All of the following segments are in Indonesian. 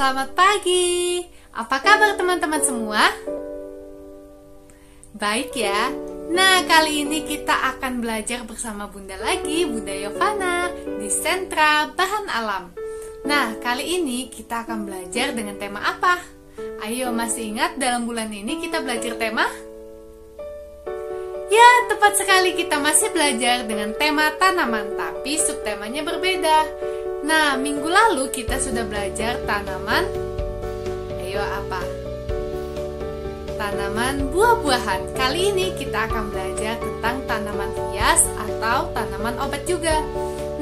Selamat pagi. Apa kabar teman-teman semua? Baik ya. Nah, kali ini kita akan belajar bersama Bunda lagi, Bunda Yovana, di Sentra Bahan Alam. Nah, kali ini kita akan belajar dengan tema apa? Ayo, masih ingat dalam bulan ini kita belajar tema? Ya, tepat sekali, kita masih belajar dengan tema tanaman, tapi subtemanya berbeda. Nah, minggu lalu kita sudah belajar tanaman. Ayo, apa? Tanaman buah-buahan. Kali ini kita akan belajar tentang tanaman hias atau tanaman obat juga.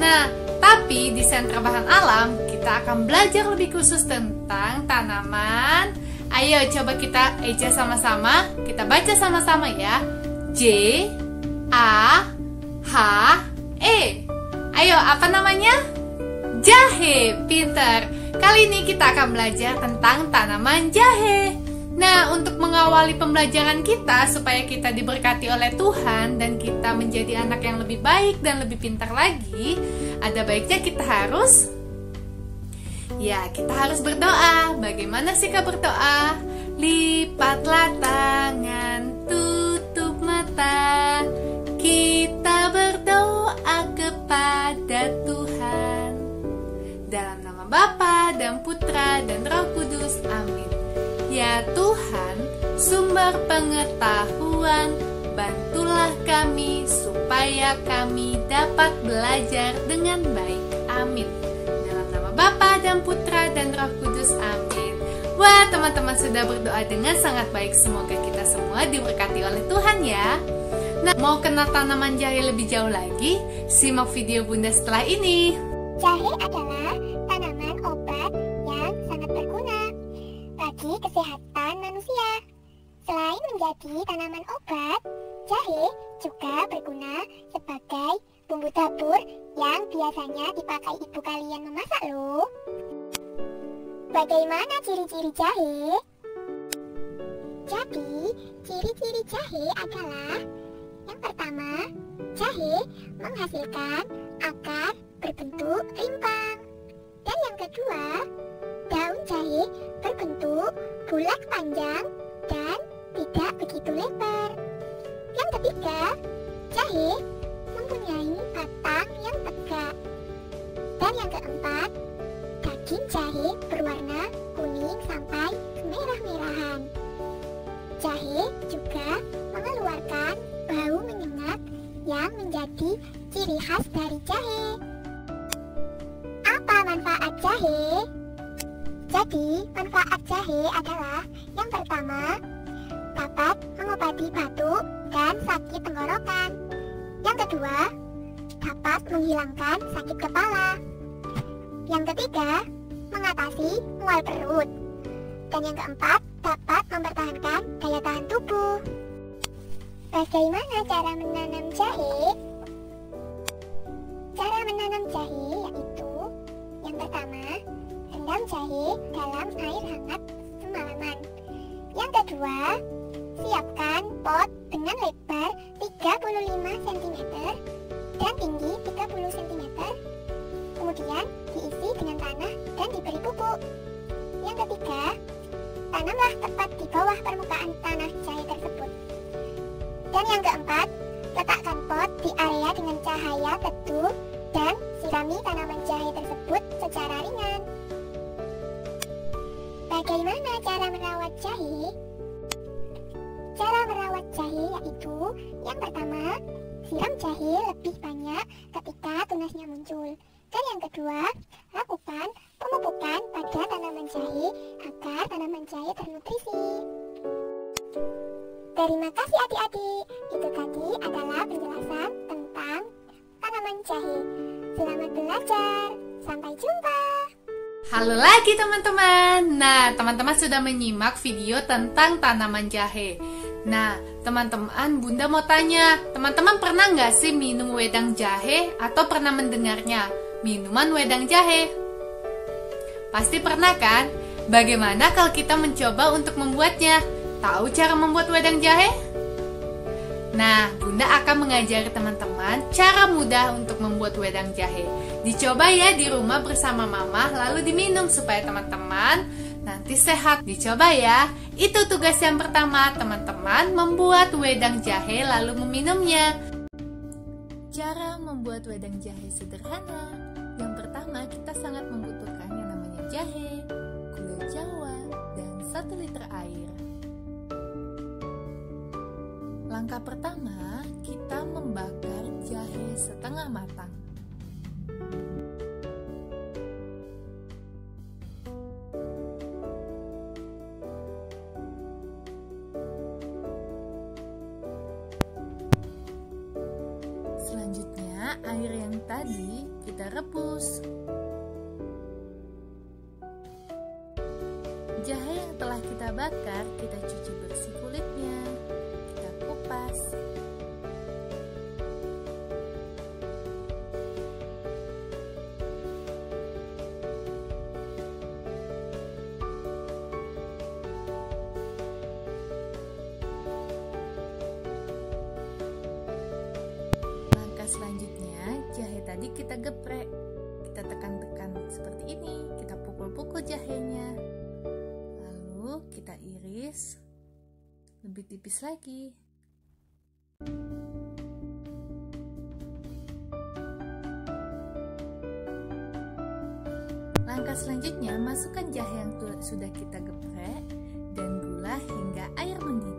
Nah, tapi di Sentra Bahan Alam kita akan belajar lebih khusus tentang tanaman. Ayo coba kita eja sama-sama. Kita baca sama-sama ya. J A H E. Ayo, apa namanya? Jahe. Pinter. Kali ini kita akan belajar tentang tanaman jahe. Nah, untuk mengawali pembelajaran kita supaya kita diberkati oleh Tuhan dan kita menjadi anak yang lebih baik dan lebih pintar lagi, ada baiknya kita harus berdoa. Bagaimana sih Kak berdoa? Lipatlah tangan, tutup mata, kita berdoa kepada Tuhan. Dalam nama Bapa dan Putra dan Roh Kudus, amin. Ya Tuhan, sumber pengetahuan, bantulah kami supaya kami dapat belajar dengan baik. Amin. Dalam nama Bapa dan Putra dan Roh Kudus, amin. Wah, teman-teman sudah berdoa dengan sangat baik. Semoga kita semua diberkati oleh Tuhan ya. Nah, mau kenal tanaman jahe lebih jauh lagi? Simak video Bunda setelah ini. Jahe adalah tanaman obat yang sangat berguna bagi kesehatan manusia. Selain menjadi tanaman obat, jahe juga berguna sebagai bumbu dapur yang biasanya dipakai ibu kalian memasak loh. Bagaimana ciri-ciri jahe? Jadi, ciri-ciri jahe adalah yang pertama, jahe menghasilkan akar berbentuk rimpang. Dan yang kedua, daun jahe berbentuk bulat panjang dan tidak begitu lebar. Yang ketiga, jahe mempunyai batang yang tegak. Dan yang keempat, daging jahe berwarna kuning sampai kemerah-merahan. Jahe juga mengeluarkan bau menyengat yang menjadi ciri khas dari jahe. Apa manfaat jahe? Jadi, manfaat jahe adalah yang pertama, dapat mengobati batuk dan sakit tenggorokan. Yang kedua, dapat menghilangkan sakit kepala. Yang ketiga, mengatasi mual perut. Dan yang keempat, dapat mempertahankan daya tahan tubuh. Bagaimana cara menanam jahe? Cara menanam jahe yaitu yang pertama, rendam jahe dalam air hangat semalaman. Yang kedua, siapkan pot dengan lebar 35 cm dan tinggi 30 cm. Kemudian diisi dengan tanah dan diberi pupuk. Yang ketiga, tanamlah tepat di bawah permukaan tanah jahe tersebut. Dan yang keempat, letakkan pot di area dengan cahaya teduh dan sirami tanaman jahe tersebut secara ringan. Bagaimana cara merawat jahe? Cara merawat jahe yaitu yang pertama, siram jahe lebih banyak ketika tunasnya muncul. Dan yang kedua, lakukan pemupukan pada tanaman jahe agar tanaman jahe ternutrisi. Terima kasih adik-adik. Itu tadi adalah penjelasan tentang tanaman jahe. Selamat belajar. Sampai jumpa. Halo lagi teman-teman. Nah, teman-teman sudah menyimak video tentang tanaman jahe. Nah, teman-teman, Bunda mau tanya, teman-teman pernah nggak sih minum wedang jahe atau pernah mendengarnya minuman wedang jahe? Pasti pernah kan? Bagaimana kalau kita mencoba untuk membuatnya? Tahu cara membuat wedang jahe? Nah, Bunda akan mengajari teman-teman cara mudah untuk membuat wedang jahe. Dicoba ya di rumah bersama Mama, lalu diminum supaya teman-teman nanti sehat. Dicoba ya. Itu tugas yang pertama, teman-teman membuat wedang jahe lalu meminumnya. Cara membuat wedang jahe sederhana. Yang pertama, kita sangat membutuhkan yang namanya jahe, gula jawa, dan 1 liter air. Langkah pertama, kita membakar jahe setengah matang. Selanjutnya, air yang tadi kita rebus. Jahe yang telah kita bakar, kita cuci bersih kulitnya. Kita kupas. Selanjutnya, jahe tadi kita geprek. Kita tekan-tekan seperti ini. Kita pukul-pukul jahenya. Lalu kita iris lebih tipis lagi. Langkah selanjutnya, masukkan jahe yang sudah kita geprek dan gula hingga air mendidih.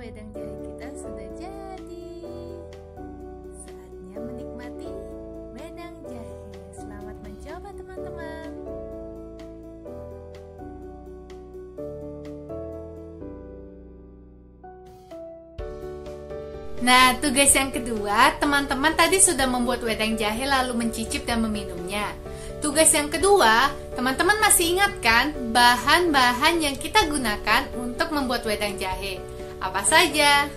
Wedang jahe kita sudah jadi. Saatnya menikmati wedang jahe. Selamat mencoba teman-teman. Nah, tugas yang kedua, teman-teman tadi sudah membuat wedang jahe lalu mencicip dan meminumnya. Tugas yang kedua, teman-teman masih ingat kan bahan-bahan yang kita gunakan untuk membuat wedang jahe? Apa saja?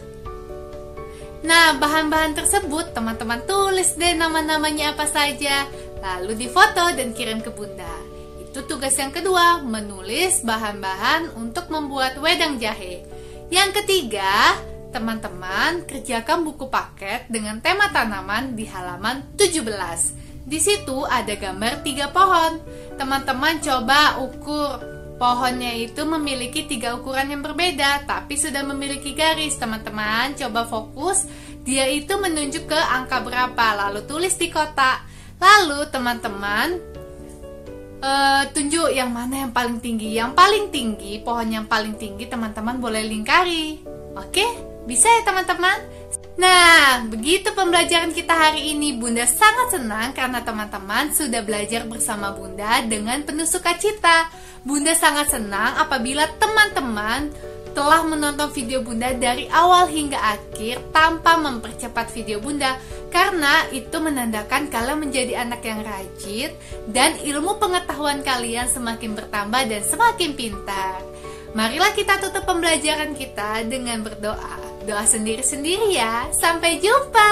Nah, bahan-bahan tersebut teman-teman tulis deh nama-namanya apa saja, lalu difoto dan kirim ke Bunda. Itu tugas yang kedua, menulis bahan-bahan untuk membuat wedang jahe. Yang ketiga, teman-teman kerjakan buku paket dengan tema tanaman di halaman 17. Di situ ada gambar 3 pohon. Teman-teman coba ukur. Pohonnya itu memiliki 3 ukuran yang berbeda, tapi sudah memiliki garis. Teman-teman coba fokus, dia itu menunjuk ke angka berapa, lalu tulis di kotak. Lalu teman-teman tunjuk yang mana yang paling tinggi. Yang paling tinggi, pohon yang paling tinggi teman-teman boleh lingkari. Oke, bisa ya teman-teman? Nah, begitu pembelajaran kita hari ini. Bunda sangat senang karena teman-teman sudah belajar bersama Bunda dengan penuh sukacita. Bunda sangat senang apabila teman-teman telah menonton video Bunda dari awal hingga akhir tanpa mempercepat video Bunda, karena itu menandakan kalian menjadi anak yang rajin dan ilmu pengetahuan kalian semakin bertambah dan semakin pintar. Marilah kita tutup pembelajaran kita dengan berdoa. Doa sendiri-sendiri ya. Sampai jumpa.